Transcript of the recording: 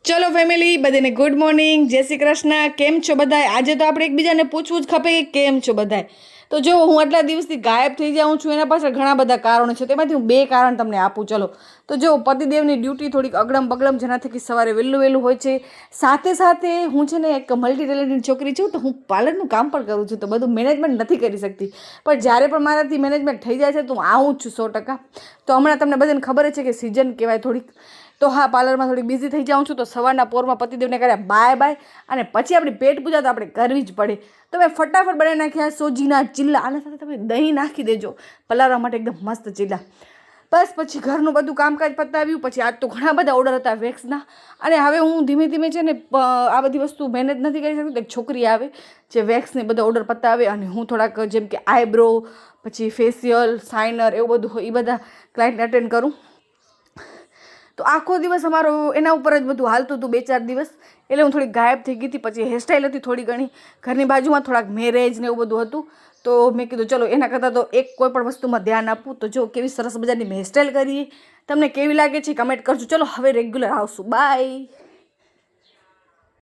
ચલો ફેમિલી બધાને good morning, જય શ્રી કૃષ્ણ. કેમ છો બધાય? આજે તો આપણે એકબીજાને પૂછવું જ ખપે કે કેમ છો બધાય. તો જો હું આટલા દિવસથી ગાયબ થઈ જાઉં છું એના પાછળ ઘણા બધા કારણો છે. તેમાંથી હું 2 કારણ તમને આપું. ચલો તો જો પતિદેવની ડ્યુટી થોડીક અગડમ બગડમ જેનાથી સવારે વહેલું હોય છે. સાથે સાથે હું છે ને એક મલ્ટી ટેલેન્ટેડ છોકરી છું, તો હું પાર્લરનું કામ પણ કરું છું, તો બધું મેનેજમેન્ટ નથી કરી શકતી. પણ જ્યારે પણ મારાથી મેનેજમેન્ટ થઈ જાય છે તો હું આવું જ છું 100%. તો હમણાં તમને બધાને ખબર જ છે કે સિઝન કહેવાય થોડીક, તો હા પાર્લરમાં થોડી બિઝી થઈ જાઉં છું. તો સવારના પોરમાં પતિદેવને કર્યા બાય બાય, અને પછી આપણી પેટ પૂજા તો આપણે કરવી જ પડે. તો મેં ફટાફટ બનાવી નાખ્યા સોજીના ચીલા, આના સાથે તમે દહીં નાખી દેજો પલાળવા માટે, એકદમ મસ્ત ચીલા. બસ પછી ઘરનું બધું કામકાજ પતાવ્યું. પછી આજ તો ઘણા બધા ઓર્ડર હતા વેક્સના, અને હવે હું ધીમે ધીમે છે ને આ બધી વસ્તુ મેનેજ નથી કરી શકતી. એક છોકરી આવે જે વેક્સને બધા ઓર્ડર પતાવે, અને હું થોડાક જેમ કે આઈબ્રો, પછી ફેશિયલ, સાઇનર, એવું બધું હોય એ બધા ક્લાયન્ટને અટેન્ડ કરું. તો આખો દિવસ અમારો એના ઉપર જ બધું હાલતું હતું 2-4 દિવસ. એટલે હું થોડી ગાયબ થઈ ગઈ હતી. પછી હેરસ્ટાઈલ હતી થોડી ઘણી, ઘરની બાજુમાં થોડાક મેરેજ ને એવું બધું હતું. તો મેં કીધું ચલો એના કરતાં તો એક કોઈ પણ વસ્તુમાં ધ્યાન આપવું. તો જો કેવી સરસ મજાની મેં હેરસ્ટાઈલ કરી, તમને કેવી લાગે છે કમેન્ટ કરજો. ચલો હવે રેગ્યુલર આવશું. બાય.